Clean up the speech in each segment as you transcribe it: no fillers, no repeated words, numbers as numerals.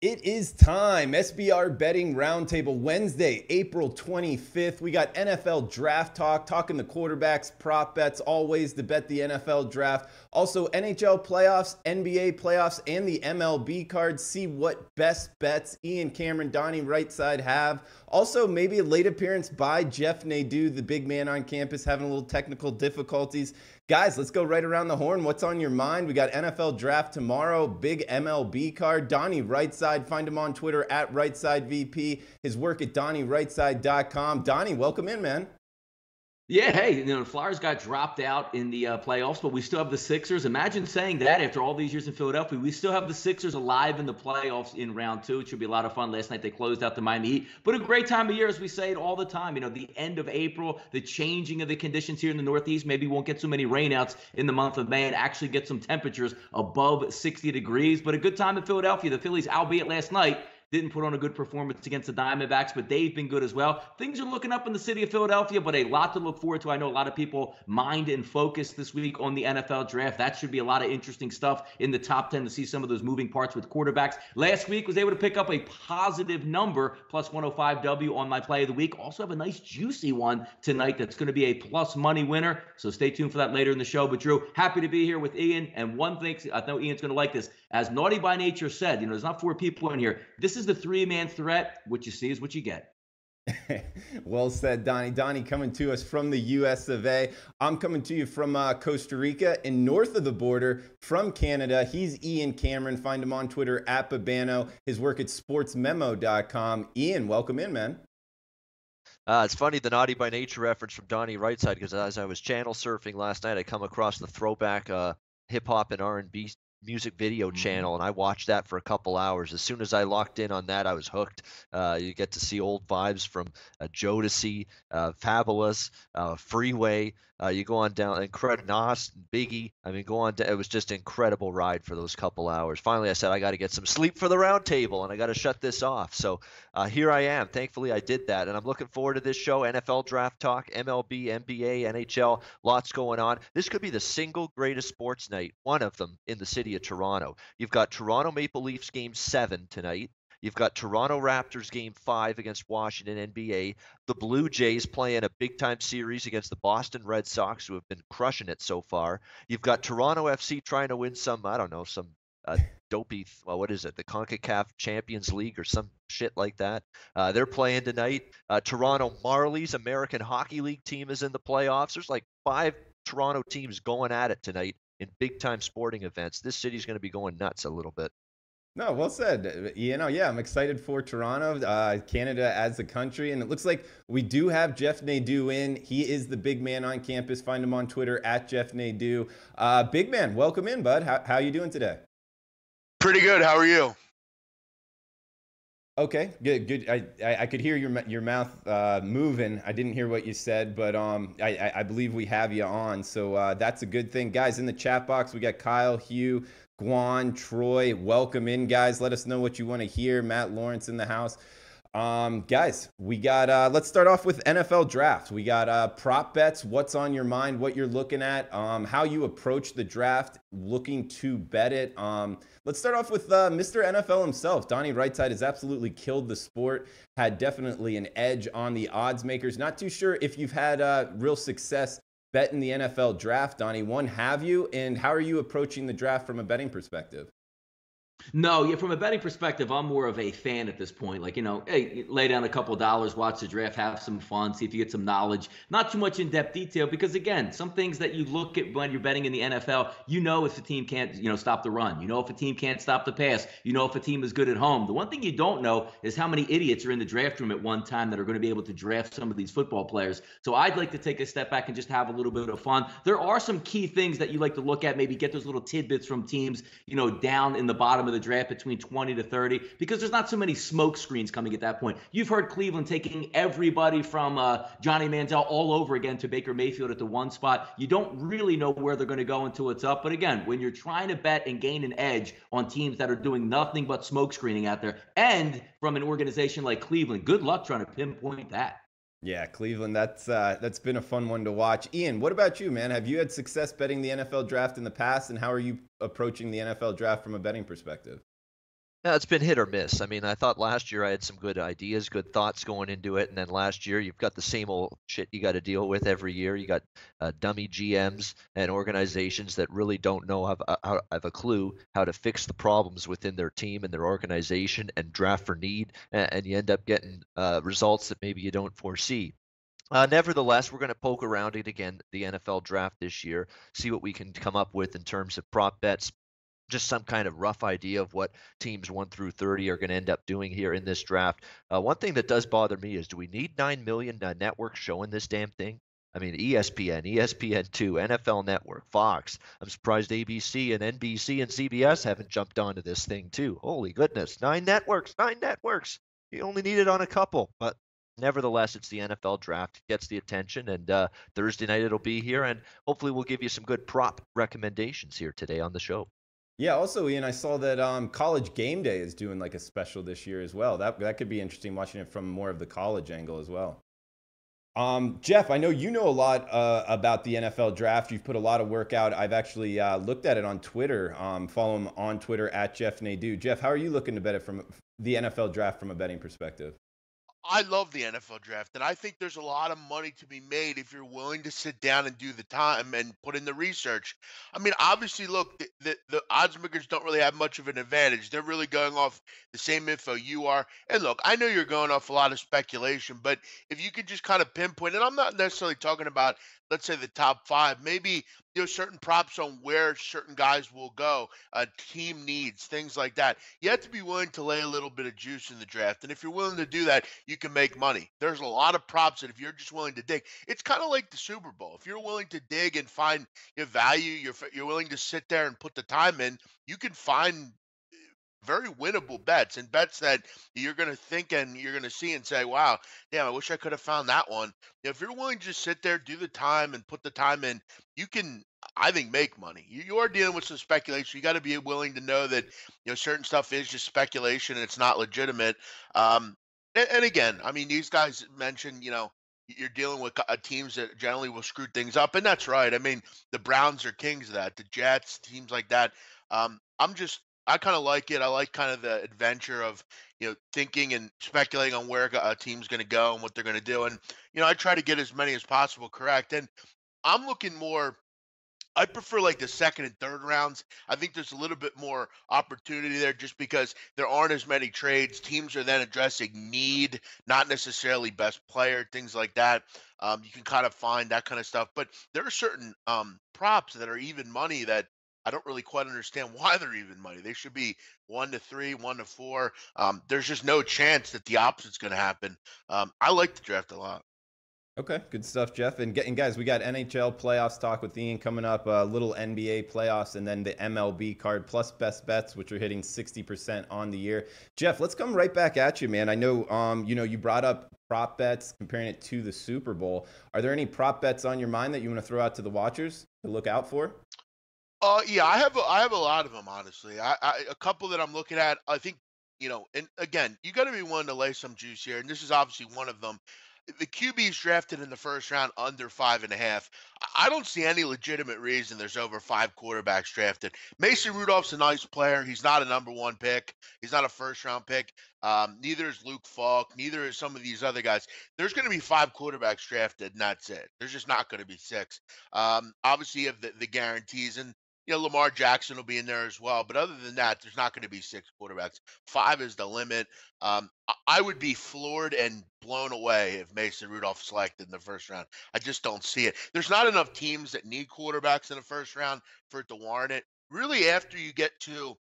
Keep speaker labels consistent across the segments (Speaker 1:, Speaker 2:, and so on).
Speaker 1: It is time. SBR Betting Roundtable, Wednesday, April 25th. We got NFL Draft Talk, talking the quarterbacks, prop bets, all ways to bet the NFL Draft. Also, NHL playoffs, NBA playoffs, and the MLB cards. See what best bets Ian, Cameron, Donnie, Rightside have. Also, maybe a late appearance by Jeff Nadeau, the big man on campus, having a little technical difficulties. Guys, let's go right around the horn. What's on your mind? We got NFL Draft tomorrow, big MLB card. Donnie Rightside, find him on Twitter at RightsideVP. His work at DonnieRightside.com. Donnie, welcome in, man.
Speaker 2: Yeah, hey, the Flyers got dropped out in the playoffs, but we still have the Sixers. Imagine saying that after all these years in Philadelphia. We still have the Sixers alive in the playoffs in round two. It should be a lot of fun. Last night they closed out the Miami Heat. But a great time of year, as we say it all the time. The end of April, the changing of the conditions here in the Northeast. Maybe we won't get so many rainouts in the month of May and actually get some temperatures above 60 degrees. But a good time in Philadelphia. The Phillies, albeit last night, didn't put on a good performance against the Diamondbacks, but they've been good as well. Things are looking up in the city of Philadelphia, but a lot to look forward to. I know a lot of people mind and focus this week on the NFL draft. That should be a lot of interesting stuff in the top 10 to see some of those moving parts with quarterbacks. Last week was able to pick up a positive number, plus 105W on my play of the week. Also have a nice juicy one tonight that's going to be a plus money winner. So stay tuned for that later in the show. But Drew, happy to be here with Ian. And one thing, I know Ian's going to like this. As Naughty by Nature said, there's not four people in here. This is the three-man threat. What you see is what you get.
Speaker 1: Well said, Donnie. Donnie coming to us from the US of A. I'm coming to you from Costa Rica, and north of the border from Canada. He's Ian Cameron. Find him on Twitter at Babano. His work at sportsmemo.com. Ian, welcome in, man.
Speaker 3: It's funny, the Naughty by Nature reference from Donnie Rightside, because as I was channel surfing last night, I come across the throwback hip-hop and R&B music video channel, and I watched that for a couple hours. As soon as I locked in on that, I was hooked. You get to see old vibes from Jodeci, Fabulous, Freeway. You go on down, Nas, Biggie. I mean, go on. It was just an incredible ride for those couple hours. Finally, I said, I got to get some sleep for the round table, and I got to shut this off. So here I am. Thankfully, I did that, and I'm looking forward to this show. NFL Draft Talk, MLB, NBA, NHL, lots going on. This could be the single greatest sports night, one of them, in the city of Toronto. You've got Toronto Maple Leafs Game 7 tonight. You've got Toronto Raptors Game 5 against Washington NBA. The Blue Jays playing a big-time series against the Boston Red Sox, who have been crushing it so far. You've got Toronto FC trying to win some, I don't know, some dopey, well, what is it, the CONCACAF Champions League or some shit like that. They're playing tonight. Toronto Marlies, American Hockey League team, is in the playoffs. There's like 5 Toronto teams going at it tonight in big-time sporting events. This city's going to be going nuts a little bit.
Speaker 1: No, well said. Yeah, I'm excited for Toronto, Canada as a country, and it looks like we do have Jeff Nadeau in. He is the big man on campus. Find him on Twitter at Jeff Nadeau. Big man, welcome in, bud. How you doing today?
Speaker 4: Pretty good. How are you?
Speaker 1: Okay, good. I could hear your mouth moving. I didn't hear what you said, but I believe we have you on, so that's a good thing. Guys, in the chat box, we got Kyle, Hugh, Guan, Troy. Welcome in, guys. Let us know what you want to hear. Matt Lawrence in the house. Guys, we got, let's start off with NFL draft. We got prop bets, what's on your mind, what you're looking at, how you approach the draft, looking to bet it. Let's start off with Mr. NFL himself. Donnie Rightside has absolutely killed the sport, had definitely an edge on the odds makers. Not too sure if you've had real success betting the NFL draft, Donnie. One, have you? And how are you approaching the draft from a betting perspective?
Speaker 2: No, yeah, from a betting perspective, I'm more of a fan at this point. Like, hey, lay down a couple of dollars, watch the draft, have some fun, see if you get some knowledge. Not too much in-depth detail because, again, some things that you look at when you're betting in the NFL, if a team can't, stop the run. If a team can't stop the pass. If a team is good at home. The one thing you don't know is how many idiots are in the draft room at one time that are going to be able to draft some of these football players. So I'd like to take a step back and just have a little bit of fun. There are some key things that you like to look at, maybe get those little tidbits from teams, down in the bottom of the draft between 20 to 30, because there's not so many smoke screens coming at that point. You've heard Cleveland taking everybody from Johnny Manziel all over again to Baker Mayfield at the one spot. You don't really know where they're going to go until it's up. But again, when you're trying to bet and gain an edge on teams that are doing nothing but smoke screening out there, and from an organization like Cleveland, good luck trying to pinpoint that.
Speaker 1: Yeah, Cleveland, that's been a fun one to watch. Ian, what about you, man? Have you had success betting the NFL draft in the past, and how are you approaching the NFL draft from a betting perspective?
Speaker 3: Yeah, it's been hit or miss. I mean, I thought last year I had some good ideas, good thoughts going into it, and then last year you've got the same old shit you got to deal with every year. You got dummy GMs and organizations that really don't know have a clue how to fix the problems within their team and their organization and draft for need, and you end up getting results that maybe you don't foresee. Nevertheless, we're going to poke around it again, the NFL draft this year, see what we can come up with in terms of prop bets, just some kind of rough idea of what teams 1 through 30 are going to end up doing here in this draft. One thing that does bother me is, do we need 9 million networks showing this damn thing? I mean, ESPN, ESPN2, NFL Network, Fox. I'm surprised ABC and NBC and CBS haven't jumped onto this thing too. Holy goodness, 9 networks, 9 networks. You only need it on a couple, but nevertheless, it's the NFL draft. It gets the attention, and Thursday night it'll be here, and hopefully we'll give you some good prop recommendations here today on the show.
Speaker 1: Yeah, also, Ian, I saw that College Game Day is doing like a special this year as well. That could be interesting watching it from more of the college angle as well. Jeff, I know you know a lot about the NFL draft. You've put a lot of work out. I've actually looked at it on Twitter. Follow him on Twitter at Jeff Nadeau. Jeff, how are you looking to bet it from the NFL draft from a betting perspective?
Speaker 4: I love the NFL draft, and I think there's a lot of money to be made if you're willing to sit down and do the time and put in the research. I mean, obviously, look, the odds makers don't really have much of an advantage. They're really going off the same info you are. And look, I know you're going off a lot of speculation, but if you could just kind of pinpoint, and I'm not necessarily talking about, let's say, the top five, maybe certain props on where certain guys will go, team needs, things like that. You have to be willing to lay a little bit of juice in the draft. And if you're willing to do that, you can make money. There's a lot of props that if you're just willing to dig, it's kind of like the Super Bowl. If you're willing to dig and find your value, you're willing to sit there and put the time in, you can find very winnable bets and bets that you're going to think and you're going to see and say, wow, damn, I wish I could have found that one. If you're willing to just sit there, do the time and put the time in, you can, I think, make money. You are dealing with some speculation. You got to be willing to know that, certain stuff is just speculation and it's not legitimate. And again, I mean, these guys mentioned, you're dealing with teams that generally will screw things up. And that's right. I mean, the Browns are kings of that, the Jets, teams like that. I'm just, I kind of like it. I like kind of the adventure of, thinking and speculating on where a team's going to go and what they're going to do. And, I try to get as many as possible correct. And I'm looking more, I prefer like the second and third rounds. I think there's a little bit more opportunity there just because there aren't as many trades. Teams are then addressing need, not necessarily best player, things like that. You can kind of find that kind of stuff. But there are certain props that are even money that I don't really quite understand why they're even money. They should be 1 to 3, 1 to 4. There's just no chance that the opposite's going to happen. I like the draft a lot.
Speaker 1: Okay, good stuff, Jeff. And guys, we got NHL playoffs talk with Ian coming up, a little NBA playoffs, and then the MLB card plus best bets, which are hitting 60% on the year. Jeff, let's come right back at you, man. I know, you brought up prop bets, comparing it to the Super Bowl. Are there any prop bets on your mind that you want to throw out to the watchers to look out for?
Speaker 4: Yeah, I have a lot of them, honestly. A couple that I'm looking at. I think, and again, you got to be willing to lay some juice here, and this is obviously one of them. The QBs drafted in the first round under 5.5. I don't see any legitimate reason there's over 5 quarterbacks drafted. Mason Rudolph's a nice player. He's not a number one pick. He's not a first round pick. Neither is Luke Falk. Neither is some of these other guys. There's going to be 5 quarterbacks drafted, and that's it. There's just not going to be 6. Obviously, you have the guarantees, and Lamar Jackson will be in there as well. But other than that, there's not going to be 6 quarterbacks. 5 is the limit. I would be floored and blown away if Mason Rudolph selected in the first round. I just don't see it. There's not enough teams that need quarterbacks in the first round for it to warrant it. Really, after you get to,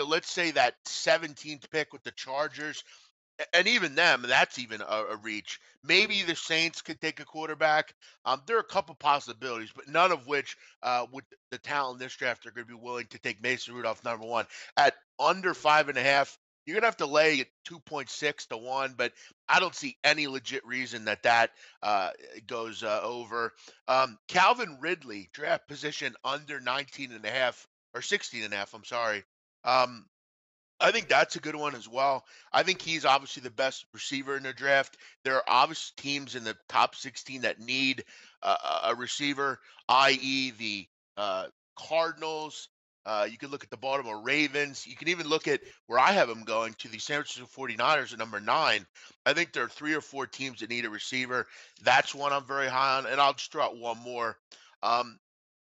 Speaker 4: let's say that 17th pick with the Chargers, and even them, that's even a reach. Maybe the Saints could take a quarterback. There are a couple possibilities, but none of which, with the talent in this draft, are going to be willing to take Mason Rudolph number one at under 5.5. You're gonna have to lay at 2.6 to 1, but I don't see any legit reason that goes over. Calvin Ridley, draft position under 19.5 or 16.5. I'm sorry. I think that's a good one as well. I think he's obviously the best receiver in the draft. There are obvious teams in the top 16 that need a receiver, i.e., the Cardinals, You could look at the Baltimore Ravens. You can even look at where I have them going to the San Francisco 49ers at number 9. I think there are 3 or 4 teams that need a receiver. That's one I'm very high on. And I'll just throw out one more.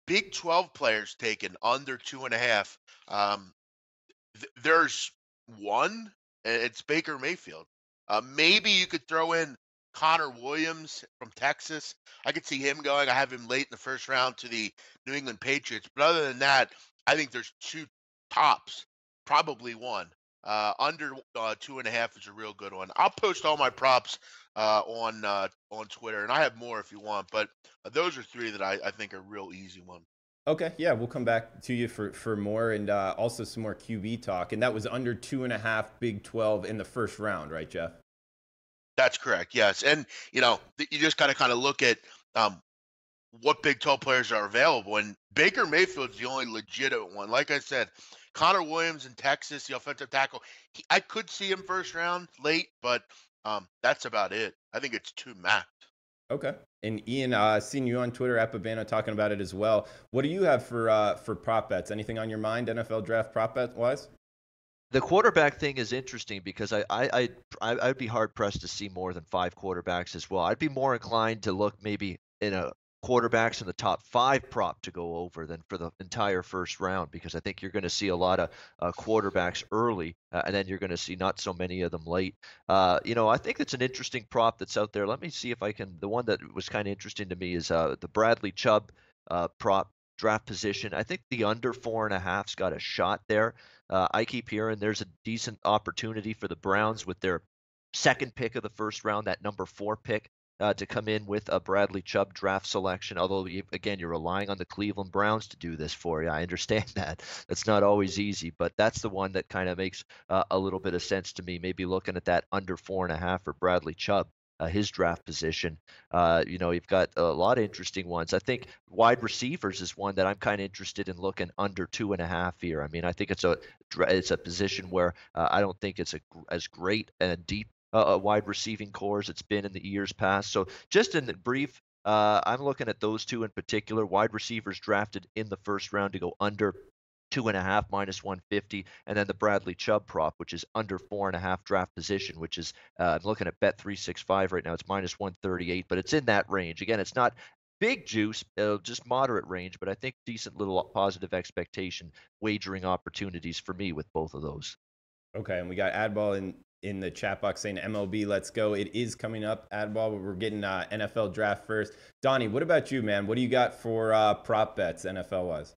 Speaker 4: Big 12 players taken under 2.5. There's one, and it's Baker Mayfield. Maybe you could throw in Connor Williams from Texas. I could see him going. I have him late in the first round to the New England Patriots. But other than that, I think there's 2 tops, probably one. Under 2.5 is a real good one. I'll post all my props on Twitter, and I have more if you want. But those are 3 that I think are real easy ones.
Speaker 1: Okay, yeah, we'll come back to you for more and also some more QB talk. And that was under 2.5 Big 12 in the first round, right, Jeff?
Speaker 4: That's correct, yes. And, you just got to kind of look at what Big 12 players are available. And Baker Mayfield's the only legitimate one. Like I said, Connor Williams in Texas, the offensive tackle, I could see him first round late, but that's about it. I think it's 2 max.
Speaker 1: Okay. And Ian, seen you on Twitter at Babano talking about it as well. What do you have for prop bets? Anything on your mind, NFL draft prop bet wise?
Speaker 3: The quarterback thing is interesting because I'd be hard pressed to see more than 5 quarterbacks as well. I'd be more inclined to look maybe in a quarterbacks in the top 5 prop to go over than for the entire first round, because I think you're going to see a lot of quarterbacks early, and then you're going to see not so many of them late. I think it's an interesting prop that's out there. Let me see if I can. The one that was kind of interesting to me is the Bradley Chubb prop draft position. I think the under 4.5's got a shot there. I keep hearing there's a decent opportunity for the Browns with their second pick of the first round, that number 4 pick, to come in with a Bradley Chubb draft selection. Although, you're relying on the Cleveland Browns to do this for you. I understand that. That's not always easy, but that's the one that kind of makes a little bit of sense to me. Maybe looking at that under 4.5 for Bradley Chubb, his draft position. You've got a lot of interesting ones. I think wide receivers is one that I'm kind of interested in looking under 2.5 here. I mean, I think it's a position where I don't think it's as great and deep wide receiving core as it's been in the years past. So just in the brief, I'm looking at those 2 in particular. Wide receivers drafted in the first round to go under 2.5 minus 150, and then the Bradley Chubb prop, which is under 4.5 draft position, which is I'm looking at Bet365 right now. It's minus 138, but it's in that range. Again, it's not big juice, just moderate range, but I think decent little positive expectation wagering opportunities for me with both of those.
Speaker 1: Okay, and we got Adball in the chat box saying MLB, let's go. It is coming up, Adball, but we're getting NFL draft first. Donnie, what about you, man? What do you got for prop bets NFL-wise?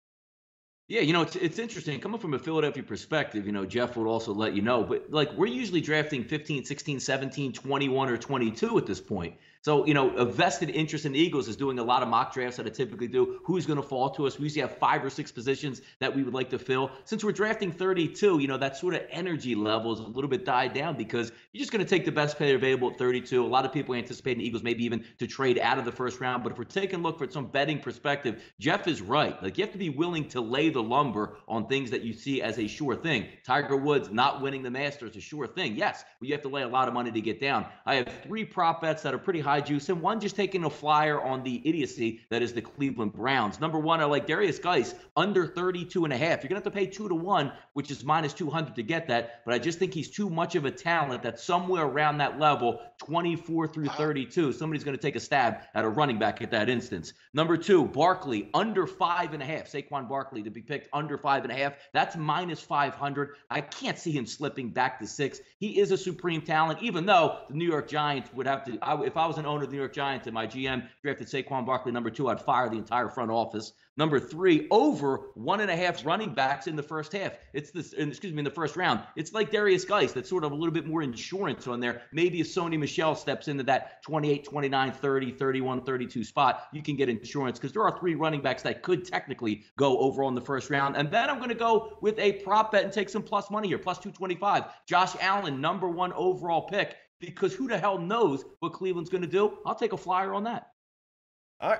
Speaker 2: Yeah, it's interesting. Coming from a Philadelphia perspective, Jeff would also let you know, but we're usually drafting 15, 16, 17, 21, or 22 at this point. So, a vested interest in the Eagles is doing a lot of mock drafts that I typically do. Who's going to fall to us? We usually have 5 or 6 positions that we would like to fill. Since we're drafting 32, that sort of energy level is a little bit died down because you're just going to take the best player available at 32. A lot of people anticipating the Eagles maybe even to trade out of the first round. But if we're taking a look for some betting perspective, Jeff is right. You have to be willing to lay the lumber on things that you see as a sure thing. Tiger Woods not winning the Masters, a sure thing. Yes, but you have to lay a lot of money to get down. I have 3 prop bets that are pretty high juice, and one just taking a flyer on the idiocy that is the Cleveland Browns. Number 1, I like Darius Geis under 32.5. You're going to have to pay 2 to 1, which is minus 200 to get that, but I just think he's too much of a talent that somewhere around that level, 24 through 32, somebody's going to take a stab at a running back at that instance. Number 2, Barkley under 5.5. Saquon Barkley to be picked under 5.5. That's minus 500. I can't see him slipping back to 6. He is a supreme talent, even though the New York Giants would have to, if I was an owner of the New York Giants and my GM drafted Saquon Barkley number 2, I'd fire the entire front office. Number 3, over 1.5 running backs in the first half. In the first round. It's like Darius Geis. That's sort of a little bit more insurance on there. Maybe if Sony Michel steps into that 28, 29, 30, 31, 32 spot, you can get insurance because there are 3 running backs that could technically go overall in the first round. And then I'm going to go with a prop bet and take some plus money here, plus 225. Josh Allen, number 1 overall pick, because who the hell knows what Cleveland's going to do? I'll take a flyer on that.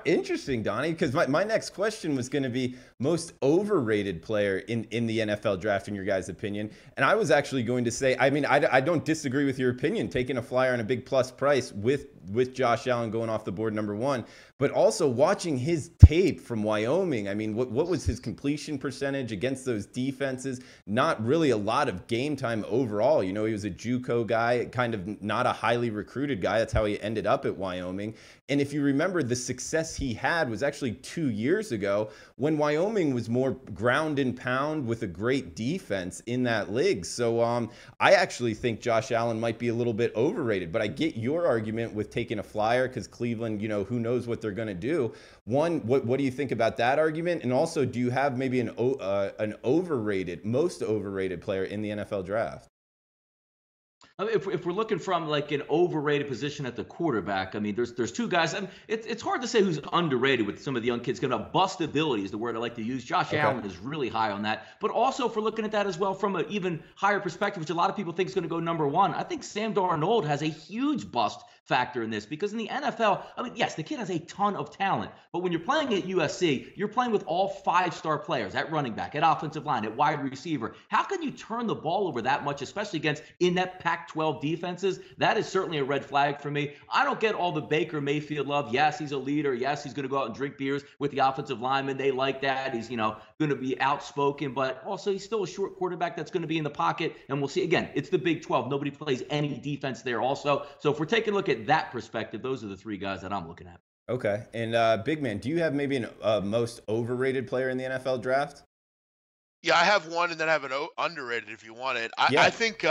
Speaker 1: Interesting, Donnie, because my next question was going to be most overrated player in the NFL draft, in your guys' opinion. And I was actually going to say, I don't disagree with your opinion, taking a flyer on a big plus price with with Josh Allen going off the board number 1, but also watching his tape from Wyoming. I mean, what was his completion percentage against those defenses? Not really a lot of game time overall. You know, he was a JUCO guy, kind of not a highly recruited guy. That's how he ended up at Wyoming. And if you remember, the success he had was actually 2 years ago when Wyoming was more ground and pound with a great defense in that league. So I actually think Josh Allen might be a little bit overrated, but I get your argument with taking a flyer because Cleveland, you know, who knows what they're going to do. One, what do you think about that argument? And also, do you have maybe an overrated, most overrated player in the NFL draft?
Speaker 2: I mean, if we're looking from like an overrated position at the quarterback, I mean, there's two guys. I mean, it's hard to say who's underrated with some of the young kids. Going to bustability is the word I like to use. Josh Allen is really high on that. But also, if we're looking at that as well from an even higher perspective, which a lot of people think is going to go number 1, I think Sam Darnold has a huge bust factor in this because in the NFL, I mean, yes, the kid has a ton of talent, but when you're playing at USC, you're playing with all 5-star players at running back, at offensive line, at wide receiver. How can you turn the ball over that much, especially against inept Pac-12 defenses? That is certainly a red flag for me. I don't get all the Baker Mayfield love. Yes, he's a leader. Yes, he's going to go out and drink beers with the offensive linemen. They like that. He's, you know, going to be outspoken, but also he's still a short quarterback that's going to be in the pocket. And we'll see. Again, it's the Big 12. Nobody plays any defense there also. So if we're taking a look at that perspective, those are the 3 guys that I'm looking at.
Speaker 1: Okay. And Big Man, do you have maybe a most overrated player in the NFL draft?
Speaker 4: Yeah, I have one, and then I have an underrated if you want it. I think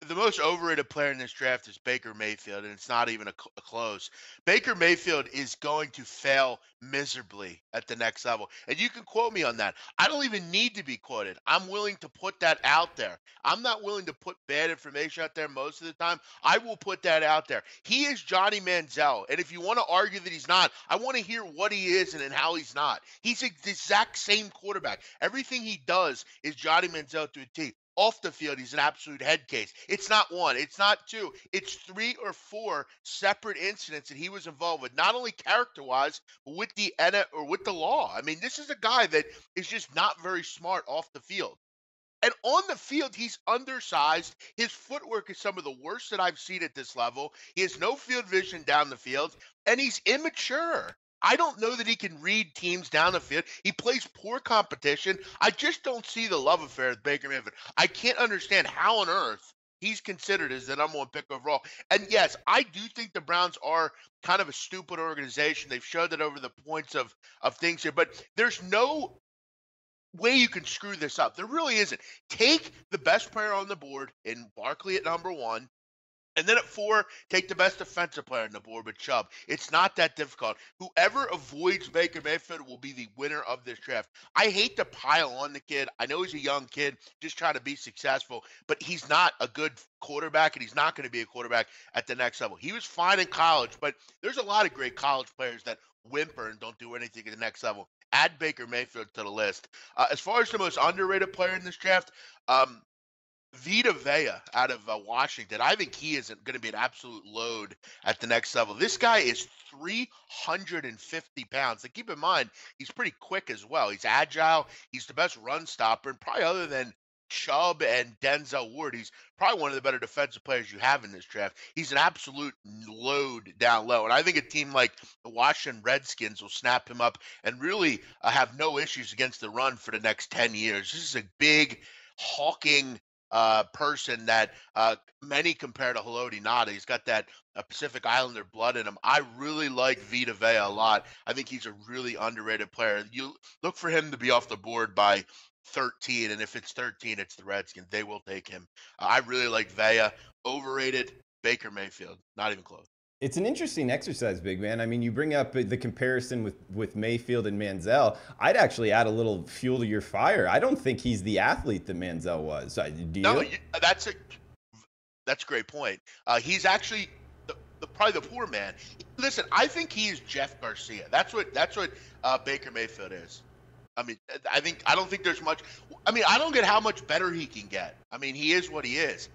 Speaker 4: the most overrated player in this draft is Baker Mayfield, and it's not even a close. Baker Mayfield is going to fail miserably at the next level. And you can quote me on that. I don't even need to be quoted. I'm willing to put that out there. I'm not willing to put bad information out there most of the time. I will put that out there. He is Johnny Manziel. And if you want to argue that he's not, I want to hear what he is and how he's not. He's the exact same quarterback. Everything he does is Johnny Manziel to a T. Off the field, he's an absolute head case. It's not 1, it's not 2, it's 3 or 4 separate incidents that he was involved with, not only character-wise, but with the law. I mean, this is a guy that is just not very smart off the field. And on the field, he's undersized. His footwork is some of the worst that I've seen at this level. He has no field vision down the field, and he's immature. I don't know that he can read teams down the field. He plays poor competition. I just don't see the love affair with Baker Mayfield. I can't understand how on earth he's considered as the number 1 pick overall. And yes, I do think the Browns are kind of a stupid organization. They've showed that over the points of things here, but there's no way you can screw this up. There really isn't. Take the best player on the board in Barkley at number 1. And then at 4, take the best defensive player on the board with Chubb. It's not that difficult. Whoever avoids Baker Mayfield will be the winner of this draft. I hate to pile on the kid. I know he's a young kid just trying to be successful, but he's not a good quarterback, and he's not going to be a quarterback at the next level. He was fine in college, but there's a lot of great college players that whimper and don't do anything at the next level. Add Baker Mayfield to the list. As far as the most underrated player in this draft, Vita Vea out of Washington. I think he is going to be an absolute load at the next level. This guy is 350 pounds. And keep in mind, he's pretty quick as well. He's agile. He's the best run stopper. And probably other than Chubb and Denzel Ward, he's probably one of the better defensive players you have in this draft. He's an absolute load down low. And I think a team like the Washington Redskins will snap him up and really have no issues against the run for the next 10 years. This is a big, hulking person that many compare to Haloti Ngata. He's got that Pacific Islander blood in him. I really like Vita Vea a lot. I think he's a really underrated player. You look for him to be off the board by 13, and if it's 13, it's the Redskins. They will take him. I really like Vea. Overrated, Baker Mayfield. Not even close.
Speaker 1: It's an interesting exercise, Big Man. I mean, you bring up the comparison with Mayfield and Manziel. I'd actually add a little fuel to your fire. I don't think he's the athlete that Manziel was. Do you?
Speaker 4: No, that's a great point. He's actually probably the poor man. Listen, I think he is Jeff Garcia. That's what Baker Mayfield is. I mean, I don't think there's much. I mean, I don't get how much better he can get. I mean, he is what he is.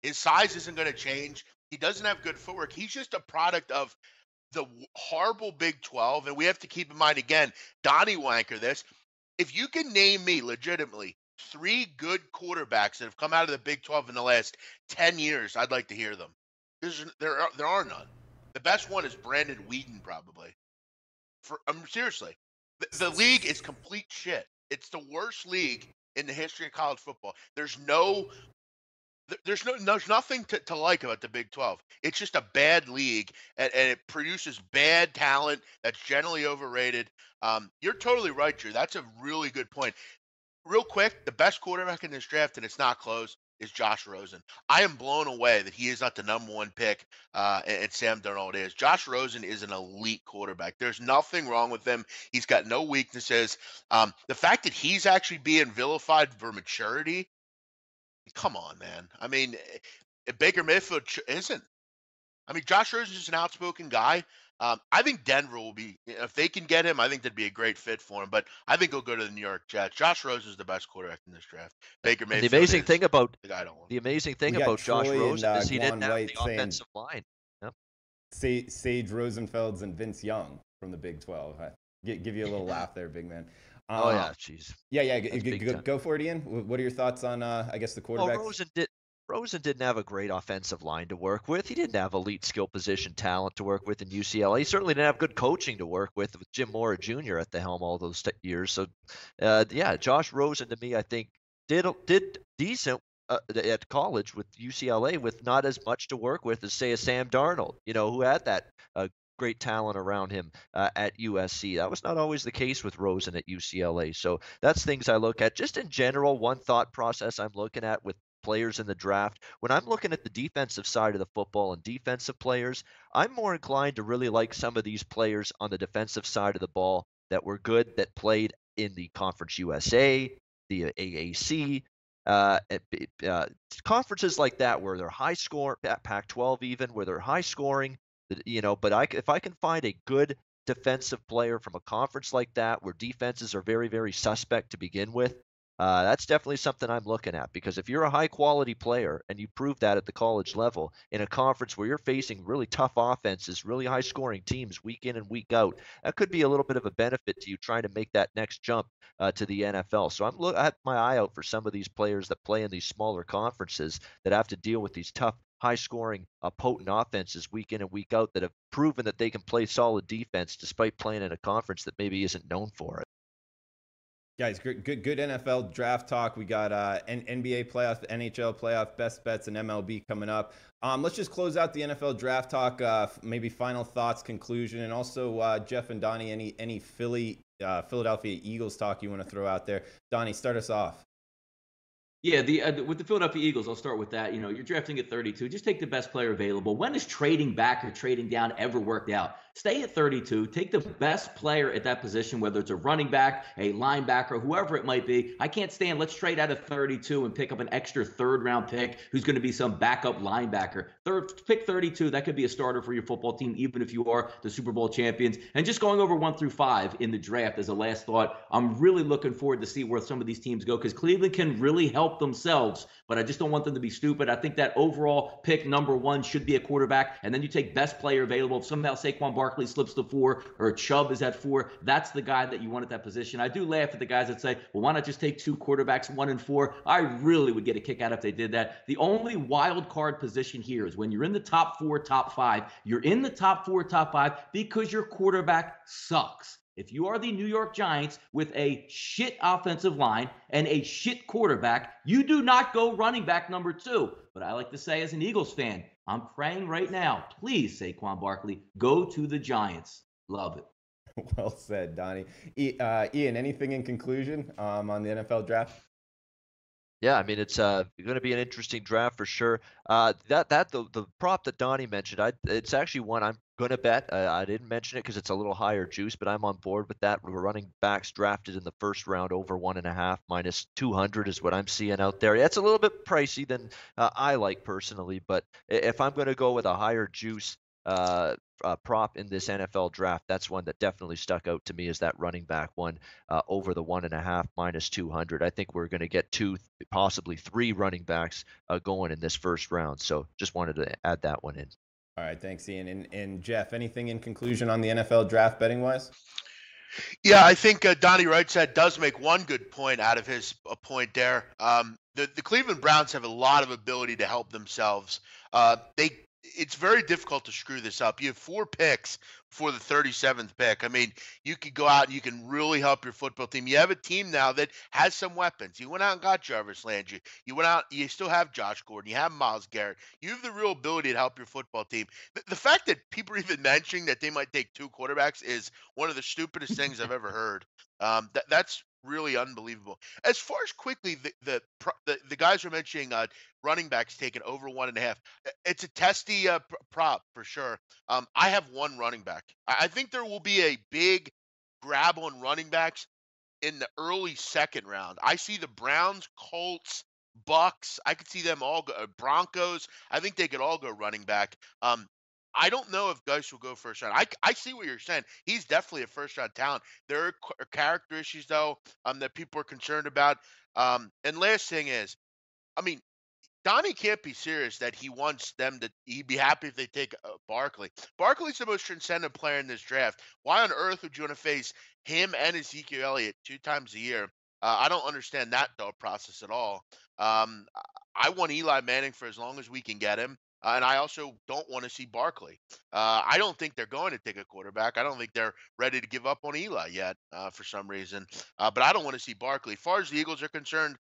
Speaker 4: His size isn't going to change. He doesn't have good footwork. He's just a product of the horrible Big 12. And we have to keep in mind, again, Donnie will anchor this. If you can name me legitimately 3 good quarterbacks that have come out of the Big 12 in the last 10 years, I'd like to hear them. There are none. The best one is Brandon Whedon, probably. Seriously, the league is complete shit. It's the worst league in the history of college football. There's nothing to like about the Big 12. It's just a bad league, and it produces bad talent that's generally overrated. You're totally right, Drew. That's a really good point. Real quick, the best quarterback in this draft, and it's not close, is Josh Rosen. I am blown away that he is not the number one pick, and Sam Darnold is. Josh Rosen is an elite quarterback. There's nothing wrong with him. He's got no weaknesses. The fact that he's actually being vilified for maturity, come on, man. I mean, Baker Mayfield isn't. I mean, Josh Rosen is an outspoken guy. I think Denver will be, if they can get him, I think that'd be a great fit for him. But I think he'll go to the New York Jets. Josh Rosen is the best quarterback in this draft. Baker Mayfield.
Speaker 3: The amazing thing about
Speaker 4: the guy I don't want.
Speaker 3: The amazing thing about Josh Rosen is he didn't have the offensive line. Yep.
Speaker 1: Sage Rosenfelds and Vince Young from the Big 12. Give you a little laugh there, big man.
Speaker 3: Oh yeah, jeez.
Speaker 1: Yeah. Go for it, Ian. What are your thoughts on, I guess, the quarterbacks?
Speaker 3: Well, Rosen didn't have a great offensive line to work with. He didn't have elite skill position talent to work with in UCLA. He certainly didn't have good coaching to work with Jim Mora Jr. at the helm all those years. So, Josh Rosen to me, I think, did decent at college with UCLA with not as much to work with as, say, a Sam Darnold, who had that great talent around him at USC. That was not always the case with Rosen at UCLA. So that's things I look at. Just in general, one thought process I'm looking at with players in the draft. When I'm looking at the defensive side of the football and defensive players, I'm more inclined to really like some of these players on the defensive side of the ball that were good, that played in the Conference USA, the AAC, conferences like that where they're high score, Pac-12 even, where they're high scoring, but if I can find a good defensive player from a conference like that where defenses are very, very suspect to begin with, that's definitely something I'm looking at, because if you're a high quality player and you prove that at the college level in a conference where you're facing really tough offenses, really high scoring teams week in and week out, that could be a little bit of a benefit to you trying to make that next jump to the NFL. So I have my eye out for some of these players that play in these smaller conferences that have to deal with these tough, high scoring, potent offenses week in and week out that have proven that they can play solid defense despite playing in a conference that maybe isn't known for it.
Speaker 1: Guys, good NFL draft talk. We got NBA playoff, NHL playoff, best bets, and MLB coming up. Let's just close out the NFL draft talk. Maybe final thoughts, conclusion, and also Jeff and Donnie, any Philadelphia Eagles talk you want to throw out there? Donnie, start us off.
Speaker 2: Yeah, with the Philadelphia Eagles, I'll start with that. You're drafting at 32. Just take the best player available. When has trading back or trading down ever worked out? Stay at 32. Take the best player at that position, whether it's a running back, a linebacker, whoever it might be. I can't stand, let's trade out of 32 and pick up an extra third-round pick who's going to be some backup linebacker. Pick 32. That could be a starter for your football team, even if you are the Super Bowl champions. And just going over 1 through 5 in the draft as a last thought, I'm really looking forward to see where some of these teams go, because Cleveland can really help themselves, but I just don't want them to be stupid. I think that overall pick number 1 should be a quarterback, and then you take best player available. If somehow Saquon Barkley slips to 4 or Chubb is at 4, that's the guy that you want at that position. I do laugh at the guys that say, well, why not just take 2 quarterbacks, 1 and 4? I really would get a kick out if they did that. The only wild card position here is when you're in the top 4, top 5. You're in the top 4, top 5 because your quarterback sucks. If you are the New York Giants with a shit offensive line and a shit quarterback, you do not go running back number 2. But I like to say, as an Eagles fan, I'm praying right now, please, Saquon Barkley, go to the Giants. Love it.
Speaker 1: Well said, Donnie. Ian, anything in conclusion on the NFL draft?
Speaker 3: Yeah, I mean, it's going to be an interesting draft for sure. The prop that Donnie mentioned, it's actually one I'm going to bet. I didn't mention it because it's a little higher juice, but I'm on board with that. We're running backs drafted in the first round over 1.5 minus 200 is what I'm seeing out there. Yeah, it's a little bit pricey than I like personally, but if I'm going to go with a higher juice prop in this NFL draft, that's one that definitely stuck out to me, is that running back one over the 1.5 minus 200. I think we're going to get 2, possibly 3 running backs going in this first round. So just wanted to add that one in.
Speaker 1: All right, thanks, Ian. And Jeff, anything in conclusion on the NFL draft betting wise?
Speaker 4: Yeah, I think Donnie Rightside does make one good point out of his point there. The Cleveland Browns have a lot of ability to help themselves. They it's very difficult to screw this up. You have 4 picks for the 37th pick. I mean, you could go out and you can really help your football team. You have a team now that has some weapons. You went out and got Jarvis Landry. You went out, you still have Josh Gordon. You have Myles Garrett. You have the real ability to help your football team. The fact that people are even mentioning that they might take 2 quarterbacks is one of the stupidest things I've ever heard. That's really unbelievable. As far as quickly, the guys are mentioning running backs taking over 1.5. It's a testy prop for sure. I have one running back. I think there will be a big grab on running backs in the early second round. I see the Browns, Colts, Bucks. I could see them all go. Broncos. I think they could all go running back. I don't know if Geis will go first round. I see what you're saying. He's definitely a first round talent. There are character issues though that people are concerned about. And last thing is, I mean, Donnie can't be serious that he wants them to. He'd be happy if they take Barkley. Barkley's the most transcendent player in this draft. Why on earth would you want to face him and Ezekiel Elliott 2 times a year? I don't understand that thought process at all. I want Eli Manning for as long as we can get him. And I also don't want to see Barkley. I don't think they're going to take a quarterback. I don't think they're ready to give up on Eli yet for some reason. But I don't want to see Barkley. As far as the Eagles are concerned,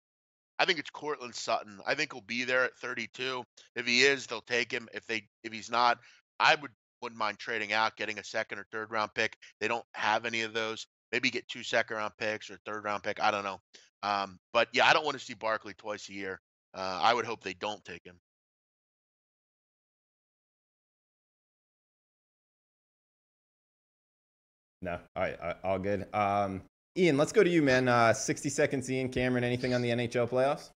Speaker 4: I think it's Cortland Sutton. I think he'll be there at 32. If he is, they'll take him. If he's not, wouldn't mind trading out, getting a second or third round pick. They don't have any of those. Maybe get 2 second-round picks or third round pick. I don't know. But yeah, I don't want to see Barkley twice a year. I would hope they don't take him.
Speaker 1: No, all good. Ian, let's go to you, man. 60 seconds, Ian. Cameron, anything on the NHL playoffs?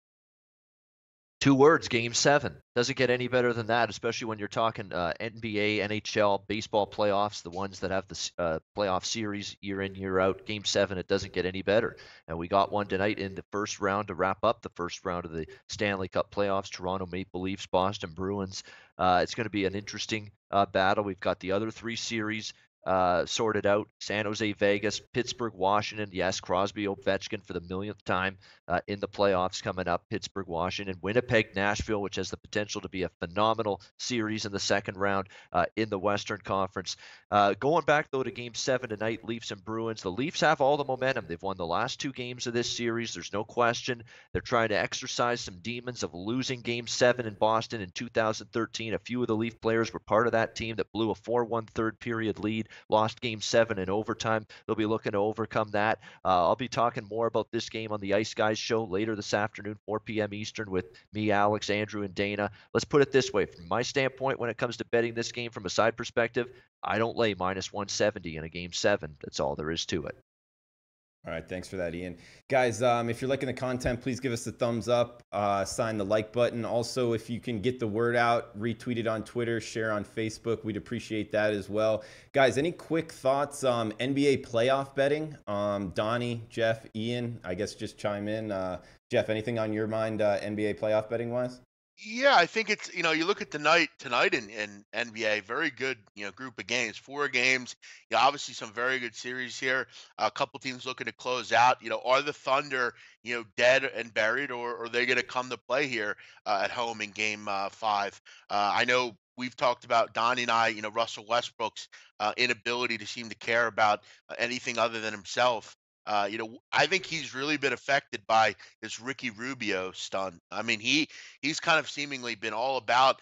Speaker 3: 2 words, Game 7. Doesn't get any better than that, especially when you're talking NBA, NHL, baseball playoffs, the ones that have the playoff series year in, year out. Game 7, it doesn't get any better. And we got one tonight in the first round to wrap up the first round of the Stanley Cup playoffs. Toronto Maple Leafs, Boston Bruins. It's going to be an interesting battle. We've got the other 3 series sorted out. San Jose, Vegas, Pittsburgh, Washington. Yes, Crosby, Ovechkin for the millionth time in the playoffs coming up. Pittsburgh, Washington, Winnipeg, Nashville, which has the potential to be a phenomenal series in the second round in the Western Conference. Going back though to Game 7 tonight, Leafs and Bruins. The Leafs have all the momentum. They've won the last 2 games of this series. There's no question. They're trying to exercise some demons of losing Game 7 in Boston in 2013. A few of the Leaf players were part of that team that blew a 4-1 third period lead. Lost Game 7 in overtime. They'll be looking to overcome that. I'll be talking more about this game on the Ice Guys show later this afternoon, 4 p.m. Eastern, with me, Alex, Andrew, and Dana. Let's put it this way. From my standpoint, when it comes to betting this game from a side perspective, I don't lay minus 170 in a Game 7. That's all there is to it.
Speaker 1: All right, thanks for that, Ian. Guys, if you're liking the content, please give us a thumbs up, sign the like button. Also, if you can get the word out, retweet it on Twitter, share on Facebook, we'd appreciate that as well. Guys, any quick thoughts on NBA playoff betting? Donnie, Jeff, Ian, I guess just chime in. Jeff, anything on your mind NBA playoff betting wise?
Speaker 4: Yeah, I think it's, you look at tonight in NBA, very good, group of games, 4 games. Obviously some very good series here. A couple teams looking to close out. Are the Thunder, dead and buried, or are they going to come to play here at home in Game 5? I know we've talked about Donnie and I, Russell Westbrook's inability to seem to care about anything other than himself. I think he's really been affected by this Ricky Rubio stunt. I mean, he's kind of seemingly been all about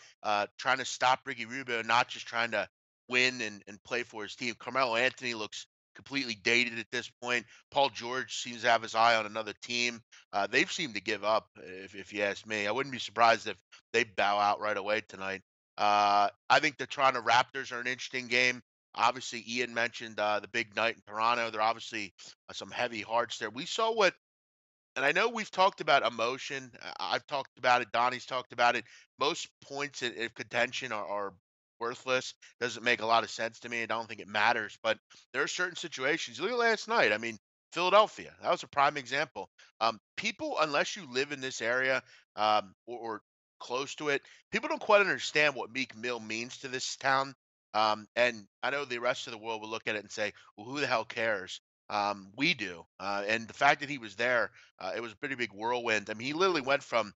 Speaker 4: trying to stop Ricky Rubio, not just trying to win and play for his team. Carmelo Anthony looks completely dated at this point. Paul George seems to have his eye on another team. They've seemed to give up, if you ask me. I wouldn't be surprised if they bow out right away tonight. I think the Toronto Raptors are an interesting game. Obviously, Ian mentioned the big night in Toronto. There are obviously some heavy hearts there. We saw and I know we've talked about emotion. I've talked about it. Donnie's talked about it. Most points of contention are worthless. Doesn't make a lot of sense to me. I don't think it matters. But there are certain situations. Look at last night. I mean, Philadelphia. That was a prime example. People, unless you live in this area or close to it, people don't quite understand what Meek Mill means to this town. And I know the rest of the world will look at it and say, well, who the hell cares? We do. And the fact that he was there, it was a pretty big whirlwind. I mean, he literally went from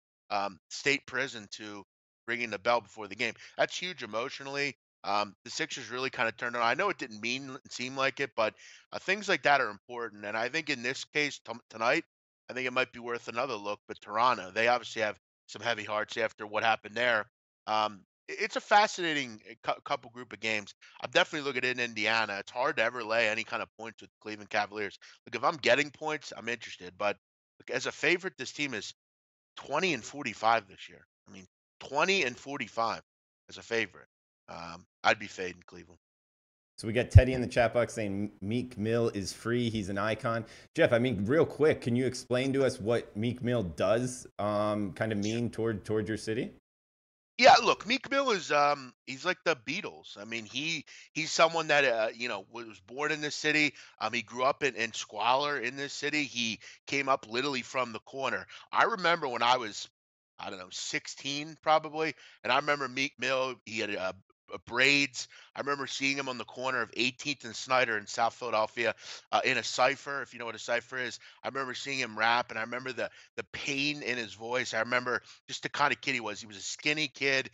Speaker 4: state prison to ringing the bell before the game. That's huge emotionally. The Sixers really kind of turned on. I know it didn't seem like it, but things like that are important. And I think in this case tonight, I think it might be worth another look. But Toronto, they obviously have some heavy hearts after what happened there. It's a fascinating couple group of games. I'm definitely looking at Indiana. It's hard to ever lay any kind of points with Cleveland Cavaliers. Like if I'm getting points, I'm interested. But look, as a favorite, this team is 20-45 this year. I mean, 20-45 as a favorite. I'd be fading Cleveland.
Speaker 1: So we got Teddy in the chat box saying Meek Mill is free. He's an icon. Jeff, I mean, real quick, can you explain to us what Meek Mill does kind of mean toward your city?
Speaker 4: Yeah, look, Meek Mill is he's like the Beatles. I mean, he's someone that was born in this city. He grew up in squalor in this city. He came up literally from the corner. I remember when I was, I don't know, 16 probably, and I remember Meek Mill. He had braids. I remember seeing him on the corner of 18th and Snyder in South Philadelphia in a cipher. If you know what a cipher is, I remember seeing him rap, and I remember the pain in his voice. I remember just the kind of kid he was. He was a skinny kid.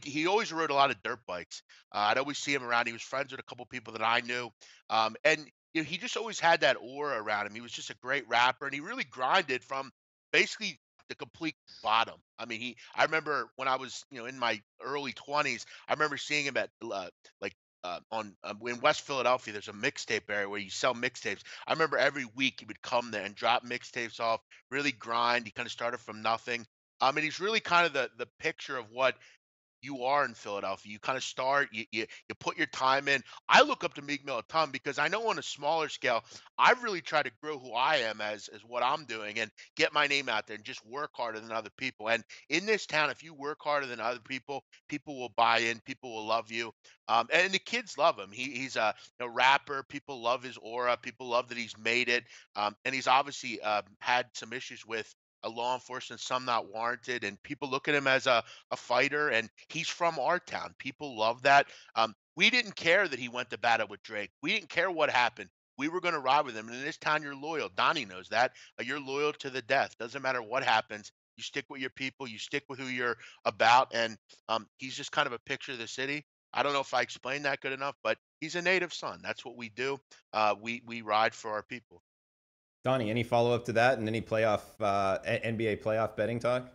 Speaker 4: He always rode a lot of dirt bikes. I'd always see him around. He was friends with a couple people that I knew, and he just always had that aura around him. He was just a great rapper, and he really grinded from basically the complete bottom. I mean, I remember when I was, in my early 20s, I remember seeing him at like on in West Philadelphia. There's a mixtape area where you sell mixtapes. I remember every week he would come there and drop mixtapes off, really grind. He kind of started from nothing. And he's really kind of the picture of what you are in Philadelphia. You kind of start, you put your time in. I look up to Meek Mill a ton because I know on a smaller scale, I've really tried to grow who I am as what I'm doing and get my name out there and just work harder than other people. And in this town, if you work harder than other people, people will buy in, people will love you. And the kids love him. He's a rapper. People love his aura. People love that he's made it. And he's obviously had some issues with law enforcement, some not warranted, and people look at him as a fighter, and he's from our town. People love that. We didn't care that he went to battle with Drake. We didn't care what happened. We were going to ride with him. And in this town, you're loyal. Donnie knows that. You're loyal to the death. Doesn't matter what happens. You stick with your people. You stick with who you're about. And he's just kind of a picture of the city. I don't know if I explained that good enough, but he's a native son. That's what we do. We ride for our people.
Speaker 1: Donnie, any follow-up to that and any NBA playoff betting talk?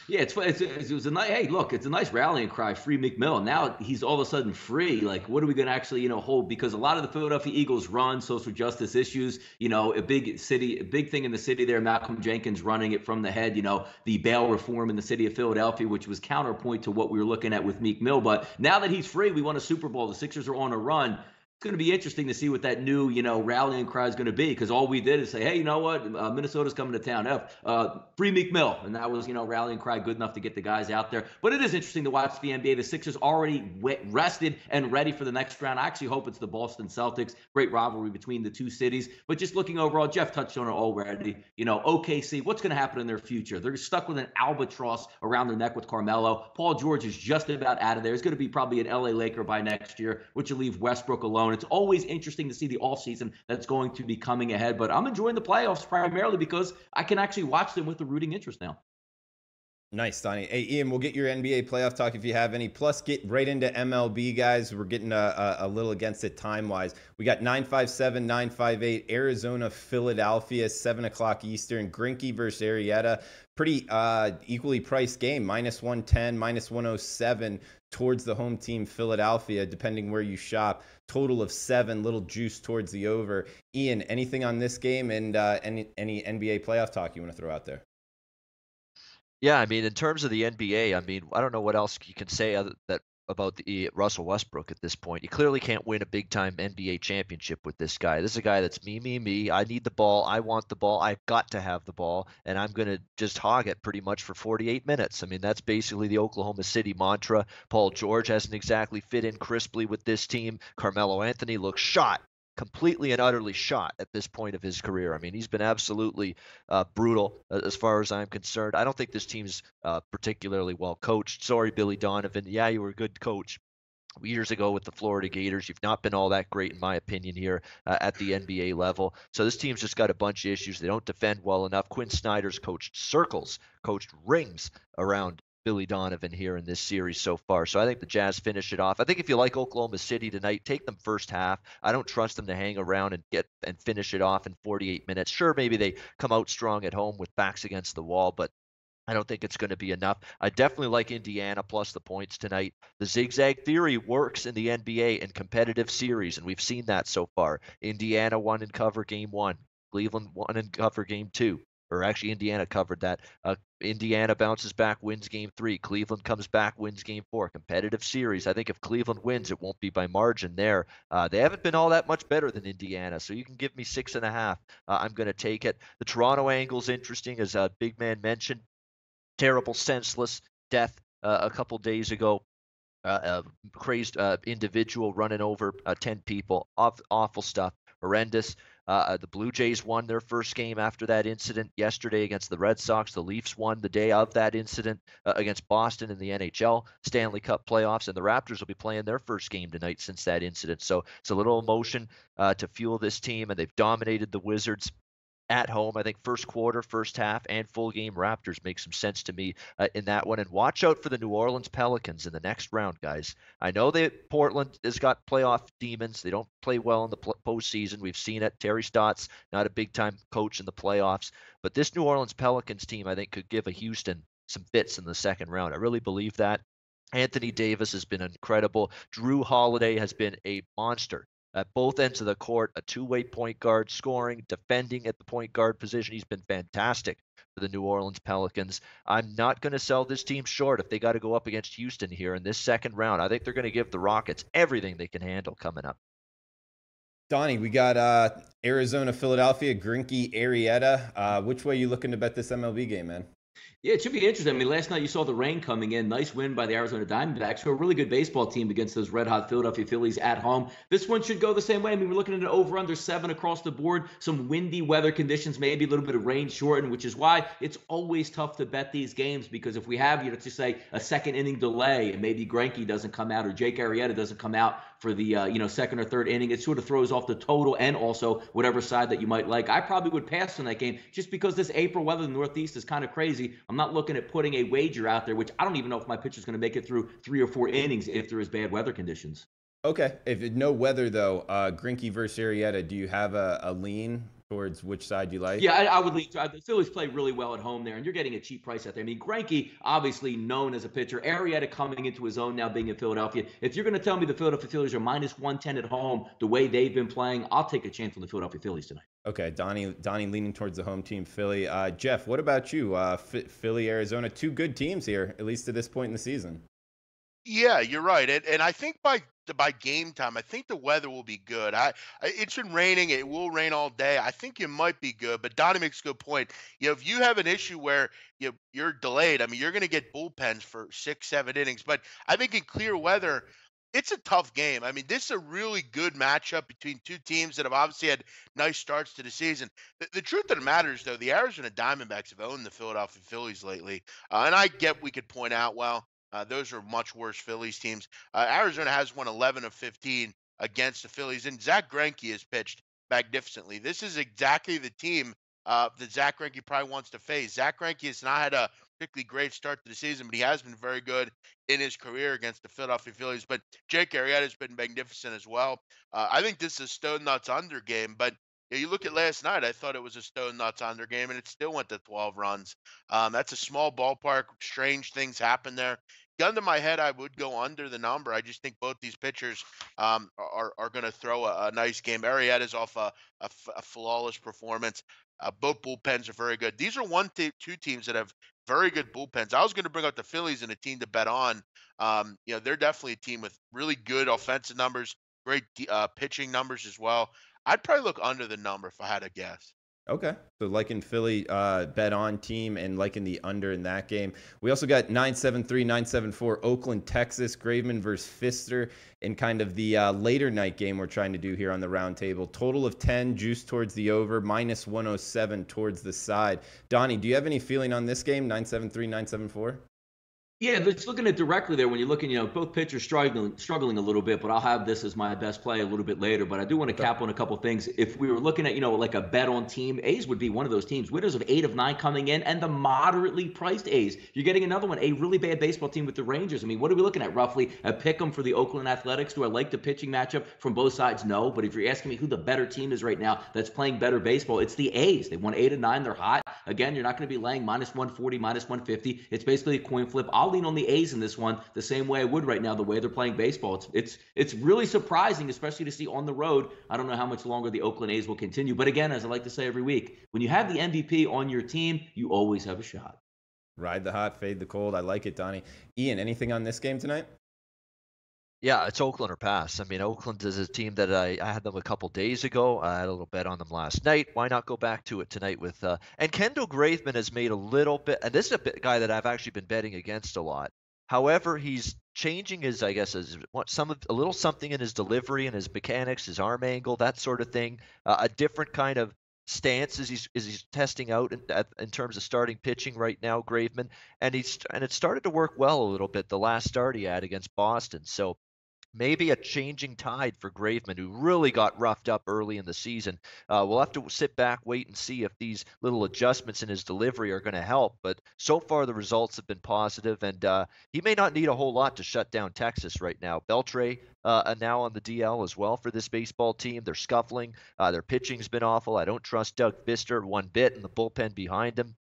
Speaker 2: Yeah, it was a nice. Hey, look, it's a nice rallying cry, free Meek Mill. Now he's all of a sudden free. Like, what are we going to actually, hold? Because a lot of the Philadelphia Eagles run social justice issues. A big thing in the city there. Malcolm Jenkins running it from the head. The bail reform in the city of Philadelphia, which was counterpoint to what we were looking at with Meek Mill. But now that he's free, we won a Super Bowl. The Sixers are on a run. It's going to be interesting to see what that new, rallying cry is going to be, because all we did is say, hey, you know what, Minnesota's coming to town, free Meek Mill, and that was, rallying cry good enough to get the guys out there. But it is interesting to watch the NBA. The Sixers already rested and ready for the next round. I actually hope it's the Boston Celtics. Great rivalry between the two cities. But just looking overall, Jeff touched on it already. OKC, what's going to happen in their future? They're stuck with an albatross around their neck with Carmelo. Paul George is just about out of there. He's going to be probably an LA Laker by next year, which will leave Westbrook alone. It's always interesting to see the offseason that's going to be coming ahead, but I'm enjoying the playoffs primarily because I can actually watch them with a rooting interest now. Nice,
Speaker 1: Donnie. Hey, Ian, we'll get your NBA playoff talk if you have any. Plus, get right into MLB, guys. We're getting a little against it time-wise. We got 957, 958, Arizona, Philadelphia, 7 o'clock Eastern. Greinke versus Arrieta. Pretty equally priced game, -110, -107 towards the home team, Philadelphia, depending where you shop. Total of 7, little juice towards the over. Ian, anything on this game and any NBA playoff talk you want to throw out there?
Speaker 3: Yeah, I mean, in terms of the NBA, I mean, I don't know what else you can say about the Russell Westbrook at this point. You clearly can't win a big-time NBA championship with this guy. This is a guy that's me. I need the ball. I want the ball. I've got to have the ball, and I'm going to just hog it pretty much for 48 minutes. I mean, that's basically the Oklahoma City mantra. Paul George hasn't exactly fit in crisply with this team. Carmelo Anthony looks shot. Completely and utterly shot at this point of his career. I mean, he's been absolutely brutal as far as I'm concerned. I don't think this team's particularly well coached. Sorry, Billy Donovan. Yeah, you were a good coach years ago with the Florida Gators. You've not been all that great, in my opinion, here at the NBA level. So this team's just got a bunch of issues. They don't defend well enough. Quinn Snyder's coached circles, coached rings around Billy Donovan here in this series so far. So I think the Jazz finish it off. I think if you like Oklahoma City tonight, take them first half. I don't trust them to hang around and finish it off in 48 minutes. Sure, maybe they come out strong at home with backs against the wall, but I don't think it's going to be enough. I definitely like Indiana plus the points tonight. The zigzag theory works in the NBA in competitive series, and we've seen that so far. Indiana won in cover game 1. Cleveland won in cover game 2. Or actually, Indiana covered that. Indiana bounces back, wins game 3. Cleveland comes back, wins game 4. Competitive series. I think if Cleveland wins, it won't be by margin there. They haven't been all that much better than Indiana, so you can give me 6.5. I'm going to take it. The Toronto angle's interesting, as Big Man mentioned. Terrible, senseless death a couple days ago. Crazed individual running over 10 people. Awful stuff. Horrendous. The Blue Jays won their first game after that incident yesterday against the Red Sox. The Leafs won the day of that incident against Boston in the NHL Stanley Cup playoffs, and the Raptors will be playing their first game tonight since that incident. So it's a little emotion to fuel this team, and they've dominated the Wizards at home. I think first quarter, first half, and full game Raptors make some sense to me in that one. And watch out for the New Orleans Pelicans in the next round, guys. I know that Portland has got playoff demons. They don't play well in the postseason. We've seen it. Terry Stotts, not a big-time coach in the playoffs. But this New Orleans Pelicans team, I think, could give a Houston some fits in the second round. I really believe that. Anthony Davis has been incredible. Drew Holiday has been a monster at both ends of the court, a two-way point guard, scoring, defending at the point guard position. He's been fantastic for the New Orleans Pelicans. I'm not going to sell this team short if they got to go up against Houston here in this second round. I think they're going to give the Rockets everything they can handle coming up.
Speaker 1: Donnie, we got Arizona, Philadelphia, Greinke, Arrieta. Which way are you looking to bet this MLB game, man?
Speaker 2: Yeah, it should be interesting. I mean, last night you saw the rain coming in. Nice win by the Arizona Diamondbacks, who are a really good baseball team against those red-hot Philadelphia Phillies at home. This one should go the same way. I mean, we're looking at an over-under 7 across the board. Some windy weather conditions, maybe a little bit of rain shortened, which is why it's always tough to bet these games, because if we have, let's just say, a second-inning delay and maybe Greinke doesn't come out or Jake Arrieta doesn't come out for the second or third inning, it sort of throws off the total and also whatever side that you might like. I probably would pass on that game just because this April weather in the Northeast is kind of crazy. I'm not looking at putting a wager out there, which I don't even know if my pitcher's going to make it through 3 or 4 innings if there is bad weather conditions.
Speaker 1: Okay. If no weather, though, Greinke versus Arrieta, do you have a lean towards which side you like?
Speaker 2: Yeah, I would lean. The Phillies play really well at home there, and you're getting a cheap price out there. I mean, Greinke, obviously known as a pitcher. Arrieta coming into his own now, being in Philadelphia. If you're going to tell me the Philadelphia Phillies are minus 110 at home, the way they've been playing, I'll take a chance on the Philadelphia Phillies tonight.
Speaker 1: Okay, Donnie leaning towards the home team, Philly. Jeff, what about you? Philly, Arizona, 2 good teams here, at least to this point in the season.
Speaker 4: Yeah, you're right, and I think by game time, I think the weather will be good. It's been raining; it will rain all day. I think you might be good, but Donnie makes a good point. If you have an issue where you're delayed, I mean, you're going to get bullpens for 6, 7 innings. But I think in clear weather, it's a tough game. I mean, this is a really good matchup between 2 teams that have obviously had nice starts to the season. The truth of the matter is, though, the Arizona Diamondbacks have owned the Philadelphia Phillies lately, and I get we could point out, well. Those are much worse Phillies teams. Arizona has won 11 of 15 against the Phillies, and Zach Greinke has pitched magnificently. This is exactly the team that Zach Greinke probably wants to face. Zach Greinke has not had a particularly great start to the season, but he has been very good in his career against the Philadelphia Phillies. But Jake Arrieta has been magnificent as well. I think this is a Stone Nuts under game, but you look at last night, I thought it was a Stone Nuts under game, and it still went to 12 runs. That's a small ballpark. Strange things happen there. Gun to my head, I would go under the number. I just think both these pitchers are going to throw a nice game. Arrieta's off a flawless performance. Both bullpens are very good. These are 2 teams that have very good bullpens. I was going to bring up the Phillies and a team to bet on. They're definitely a team with really good offensive numbers, great pitching numbers as well. I'd probably look under the number if I had to guess.
Speaker 1: Okay. So liking Philly bet on team and liking the under in that game. We also got 9-7-3, 9-7-4 Oakland, Texas, Graveman versus Pfister in kind of the later night game we're trying to do here on the round table. Total of 10, juice towards the over, minus 107 towards the side. Donnie, do you have any feeling on this game, 9-7-3, 9-7-4?
Speaker 2: Yeah, just looking at directly there when you're looking, both pitchers struggling a little bit, but I'll have this as my best play a little bit later. But I do want to
Speaker 1: Okay.
Speaker 2: cap on a couple things. If we were looking at, like a bet on team, A's would be one of those teams. Winners of 8 of 9 coming in, and the moderately priced A's. You're getting another one, a really bad baseball team with the Rangers. I mean, what are we looking at roughly? A pick 'em for the Oakland Athletics. Do I like the pitching matchup from both sides? No. But if you're asking me who the better team is right now that's playing better baseball, it's the A's. They won 8 of 9. They're hot. Again, you're not going to be laying minus 140, minus 150. It's basically a coin flip. I'll lean on the A's in this one the same way I would right now, the way they're playing baseball. It's really surprising, especially to see on the road. I don't know how much longer the Oakland A's will continue. But again, as I like to say every week, when you have the MVP on your team, you always have a shot.
Speaker 1: Ride the hot, fade the cold. I like it, Donnie. Ian, anything on this game tonight?
Speaker 3: Yeah, it's Oakland or pass. I mean, Oakland is a team that I had them a couple days ago. I had a little bet on them last night. Why not go back to it tonight with and Kendall Graveman has made a little bit, and this is a guy that I've actually been betting against a lot. However, he's changing his, I guess, a little something in his delivery and his mechanics, his arm angle, that sort of thing. A different kind of stance as he's testing out in terms of starting pitching right now, Graveman, and it started to work well a little bit the last start he had against Boston. So maybe a changing tide for Graveman, who really got roughed up early in the season. We'll have to sit back, wait, and see if these little adjustments in his delivery are going to help. But so far, the results have been positive, and he may not need a whole lot to shut down Texas right now. Beltre now on the DL as well for this baseball team. They're scuffling. Their pitching's been awful. I don't trust Doug Fister one bit, and the bullpen behind him.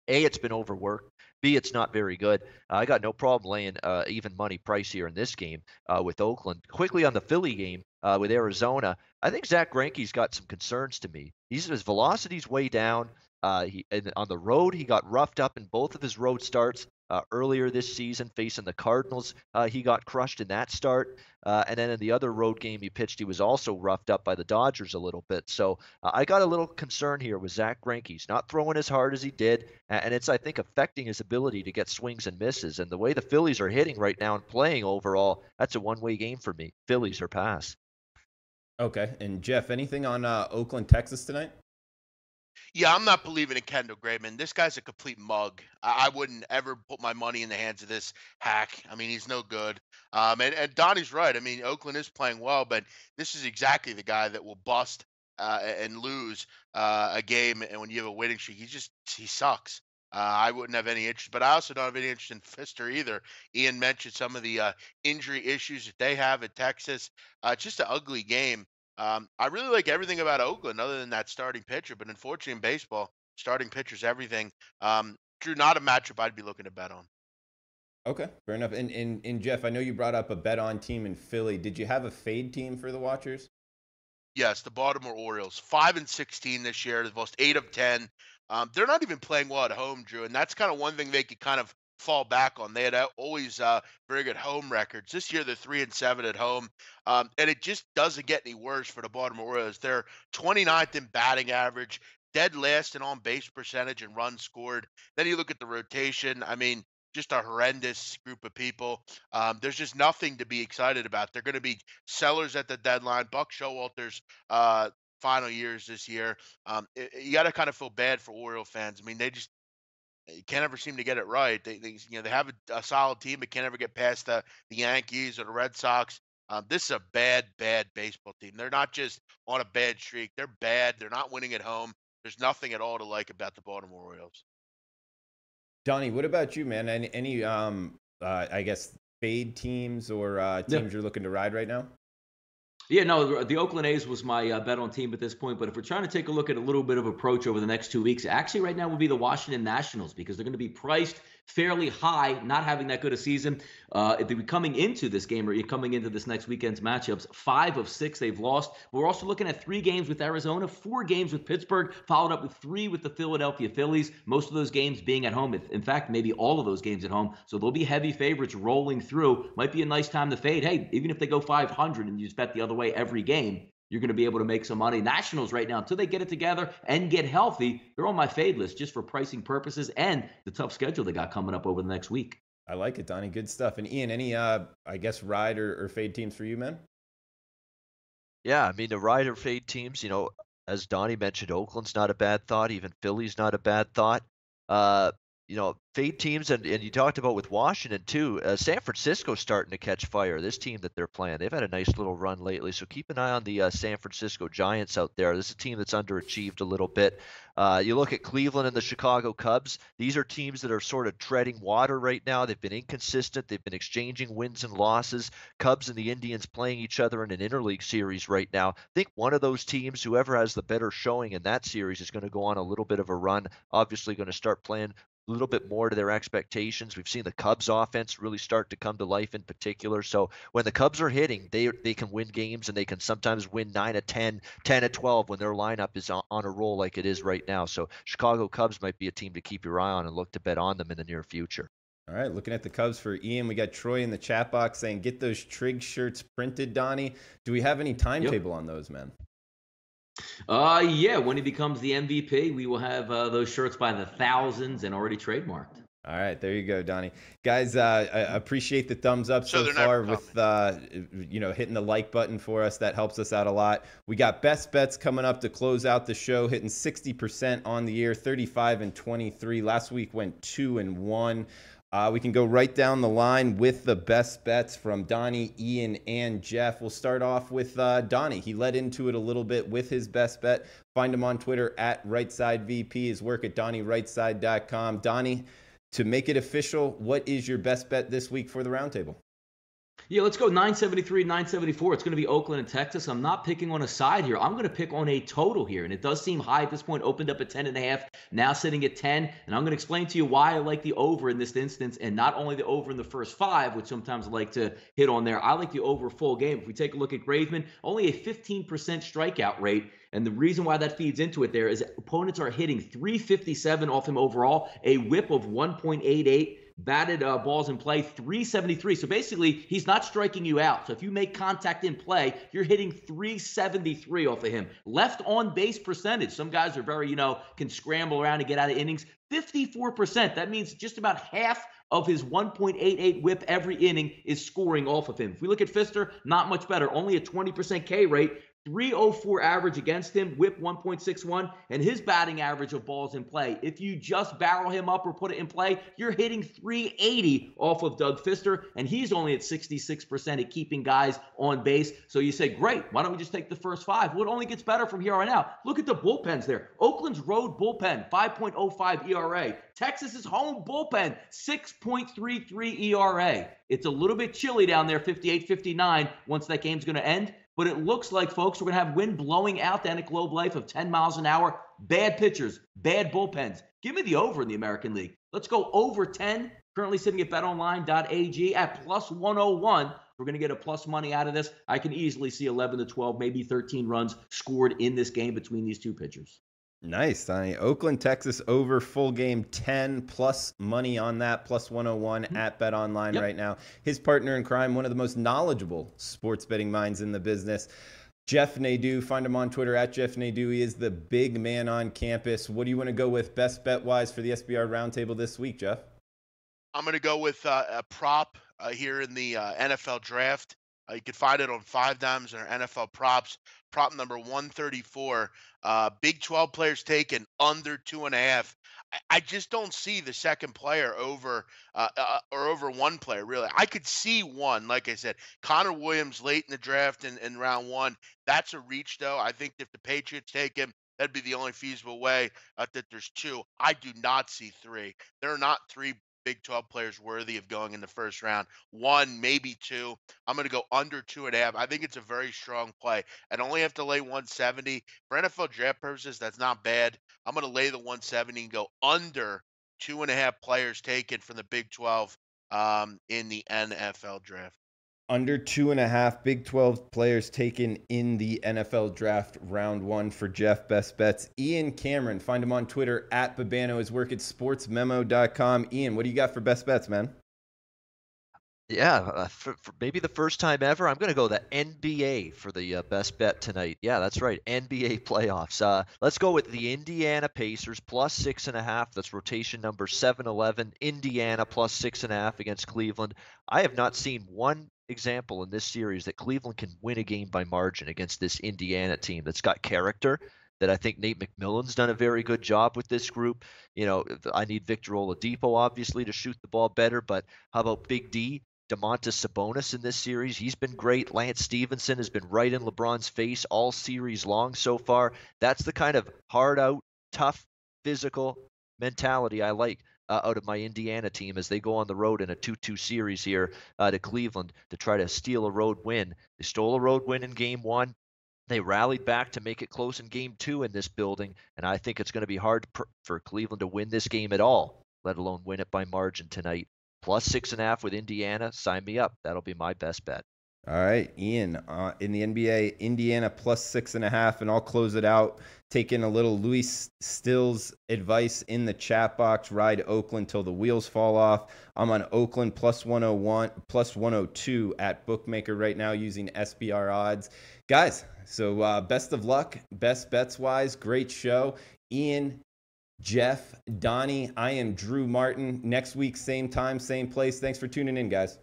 Speaker 3: A, it's been overworked. B, it's not very good. I got no problem laying even money price here in this game with Oakland. Quickly on the Philly game with Arizona, I think Zach Greinke's got some concerns to me. His velocity's way down. And on the road, he got roughed up in both of his road starts earlier this season facing the Cardinals. He got crushed in that start. And then in the other road game he pitched, he was also roughed up by the Dodgers a little bit. So I got a little concern here with Zach Greinke. He's not throwing as hard as he did, and it's, I think, affecting his ability to get swings and misses. And the way the Phillies are hitting right now and playing overall, that's a one-way game for me. Phillies or pass.
Speaker 1: Okay. And Jeff, anything on Oakland, Texas tonight?
Speaker 4: Yeah, I'm not believing in Kendall Graveman. This guy's a complete mug. I wouldn't ever put my money in the hands of this hack. I mean, he's no good. And Donnie's right. I mean, Oakland is playing well, but this is exactly the guy that will bust and lose a game. And when you have a winning streak, he sucks. I wouldn't have any interest, but I also don't have any interest in Fister either. Ian mentioned some of the injury issues that they have at Texas. It's just an ugly game. I really like everything about Oakland other than that starting pitcher, but unfortunately in baseball, starting pitcher's everything. Drew, not a matchup I'd be looking to bet on.
Speaker 1: Okay, fair enough. And Jeff, I know you brought up a bet on team in Philly. Did you have a fade team for the watchers?
Speaker 4: Yes, the Baltimore Orioles, 5-16 this year. They've lost 8 of 10. They're not even playing well at home, Drew, and that's kind of one thing they could kind of fall back on. They had always very good home records. This year they're 3-7 at home, and it just doesn't get any worse for the Baltimore Orioles. They're 29th in batting average, dead last in on base percentage and runs scored. Then you look at the rotation. I mean, just a horrendous group of people. There's just nothing to be excited about. They're going to be sellers at the deadline. Buck Showalter's final years this year. You got to kind of feel bad for Oriole fans. I mean, you can't ever seem to get it right. They have a solid team, but can't ever get past the Yankees or the Red Sox. This is a bad baseball team. They're not just on a bad streak. They're bad. They're not winning at home. There's nothing at all to like about the Baltimore Orioles.
Speaker 1: Donnie, what about you, man? Any I guess fade teams or teams you're looking to ride right now?
Speaker 2: Yeah, no, the Oakland A's was my bet on team at this point. But if we're trying to take a look at a little bit of approach over the next 2 weeks, actually right now would be the Washington Nationals because they're going to be priced fairly high, not having that good a season. If they're coming into this game or you're coming into this next weekend's matchups, 5 of 6 they've lost. We're also looking at 3 games with Arizona, 4 games with Pittsburgh, followed up with 3 with the Philadelphia Phillies. Most of those games being at home. In fact, maybe all of those games at home. So there'll be heavy favorites rolling through. Might be a nice time to fade. Hey, even if they go 500 and you just bet the other way every game, you're going to be able to make some money. Nationals right now, until they get it together and get healthy, they're on my fade list just for pricing purposes and the tough schedule they got coming up over the next week.
Speaker 1: I like it, Donnie. Good stuff. And Ian, any I guess ride or fade teams for you, man?
Speaker 3: Yeah, I mean the ride or fade teams. As Donnie mentioned, Oakland's not a bad thought. Even Philly's not a bad thought. fade teams, and you talked about with Washington too. San Francisco's starting to catch fire. This team that they're playing, they've had a nice little run lately. So keep an eye on the San Francisco Giants out there. This is a team that's underachieved a little bit. You look at Cleveland and the Chicago Cubs. These are teams that are sort of treading water right now. They've been inconsistent. They've been exchanging wins and losses. Cubs and the Indians playing each other in an interleague series right now. I think one of those teams, whoever has the better showing in that series, is going to go on a little bit of a run. Obviously going to start playing a little bit more to their expectations. We've seen the Cubs offense really start to come to life in particular. So when the Cubs are hitting, they can win games, and they can sometimes win 9 of 10, 10 of 12 when their lineup is on a roll like it is right now. So Chicago Cubs might be a team to keep your eye on and look to bet on them in the near future.
Speaker 1: All right, looking at the Cubs for Ian, we got Troy in the chat box saying, get those Trig shirts printed, Donnie. Do we have any timetable on those, man?
Speaker 2: Yeah, when he becomes the MVP, we will have those shirts by the thousands and already trademarked.
Speaker 1: All right, there you go, Donnie. Guys, I appreciate the thumbs up so far with hitting the like button for us. That helps us out a lot. We got best bets coming up to close out the show, hitting 60% on the year, 35 and 23. Last week went 2 and 1. We can go right down the line with the best bets from Donnie, Ian, and Jeff. We'll start off with Donnie. He led into it a little bit with his best bet. Find him on Twitter at RightSideVP. His work at DonnieRightside.com. Donnie, to make it official, what is your best bet this week for the roundtable?
Speaker 2: Yeah, let's go 973, 974. It's going to be Oakland and Texas. I'm not picking on a side here. I'm going to pick on a total here. And it does seem high at this point. Opened up at 10.5, now sitting at 10. And I'm going to explain to you why I like the over in this instance. And not only the over in the first 5, which sometimes I like to hit on there. I like the over full game. If we take a look at Graveman, only a 15% strikeout rate. And the reason why that feeds into it there is opponents are hitting 357 off him overall, a whip of 1.88. Batted balls in play, 373. So basically, he's not striking you out. So if you make contact in play, you're hitting 373 off of him. Left on base percentage. Some guys are very, can scramble around and get out of innings. 54%. That means just about half of his 1.88 whip every inning is scoring off of him. If we look at Pfister, not much better. Only a 20% K rate. 304 average against him, whip 1.61, and his batting average of balls in play. If you just barrel him up or put it in play, you're hitting 380 off of Doug Pfister, and he's only at 66% at keeping guys on base. So you say, great, why don't we just take the first 5? Well, it only gets better from here on out. Look at the bullpens there. Oakland's road bullpen, 5.05 ERA. Texas's home bullpen, 6.33 ERA. It's a little bit chilly down there, 58-59, once that game's going to end. But it looks like, folks, we're going to have wind blowing out down at Globe Life of 10 miles an hour. Bad pitchers, bad bullpens. Give me the over in the American League. Let's go over 10. Currently sitting at betonline.ag at plus 101. We're going to get a plus money out of this. I can easily see 11 to 12, maybe 13 runs scored in this game between these two pitchers.
Speaker 1: Nice, Donnie. Oakland, Texas over full game 10 plus money on that, plus 101 at BetOnline right now. His partner in crime, one of the most knowledgeable sports betting minds in the business, Jeff Nadeau. Find him on Twitter at Jeff Nadeau. He is the big man on campus. What do you want to go with best bet wise for the SBR Roundtable this week, Jeff?
Speaker 4: I'm going to go with a prop here in the NFL draft. You can find it on 5Dimes or NFL props. Prop number 134. Big 12 players taken under 2.5. I just don't see the second player over or over one player, really. I could see one, like I said, Connor Williams late in the draft in round 1. That's a reach, though. I think if the Patriots take him, that'd be the only feasible way. That there's 2. I do not see 3. There are not 3 Big 12 players worthy of going in the first round. 1, maybe 2. I'm going to go under 2.5. I think it's a very strong play. I'd only have to lay 170. For NFL draft purposes, that's not bad. I'm going to lay the 170 and go under 2.5 players taken from the Big 12 in the NFL draft.
Speaker 1: Under 2.5 Big 12 players taken in the NFL draft round 1 for Jeff Best Bets. Ian Cameron, find him on Twitter at Babano. His work at sportsmemo.com. Ian, what do you got for best bets, man?
Speaker 3: Yeah, for maybe the first time ever, I'm going to go the NBA for the best bet tonight. Yeah, that's right, NBA playoffs. Let's go with the Indiana Pacers plus 6.5. That's rotation number 711. Indiana plus 6.5 against Cleveland. I have not seen one example in this series that Cleveland can win a game by margin against this Indiana team that's got character. that I think Nate McMillan's done a very good job with this group. You know, I need Victor Oladipo, obviously, to shoot the ball better, but how about Big D? Domantas Sabonis in this series, he's been great. Lance Stevenson has been right in LeBron's face all series long so far. That's the kind of hard out, tough, physical mentality I like out of my Indiana team as they go on the road in a 2-2 series here to Cleveland to try to steal a road win. They stole a road win in game 1. They rallied back to make it close in game 2 in this building, and I think it's going to be hard for Cleveland to win this game at all, let alone win it by margin tonight. Plus 6.5 with Indiana. Sign me up. That'll be my best bet.
Speaker 1: All right, Ian, in the NBA, Indiana plus 6.5, and I'll close it out. Taking a little Luis Stills advice in the chat box. Ride Oakland till the wheels fall off. I'm on Oakland plus 101, plus 102 at Bookmaker right now using SBR odds. Guys, so best of luck, best bets wise. Great show. Ian, Jeff, Donnie, I am Drew Martin. Next week, same time, same place. Thanks for tuning in, guys.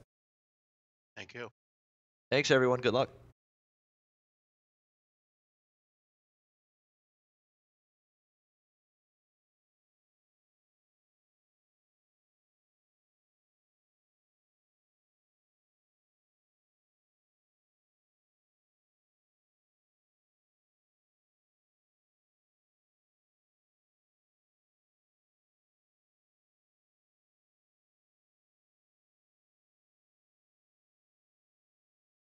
Speaker 4: Thank you.
Speaker 3: Thanks, everyone. Good luck.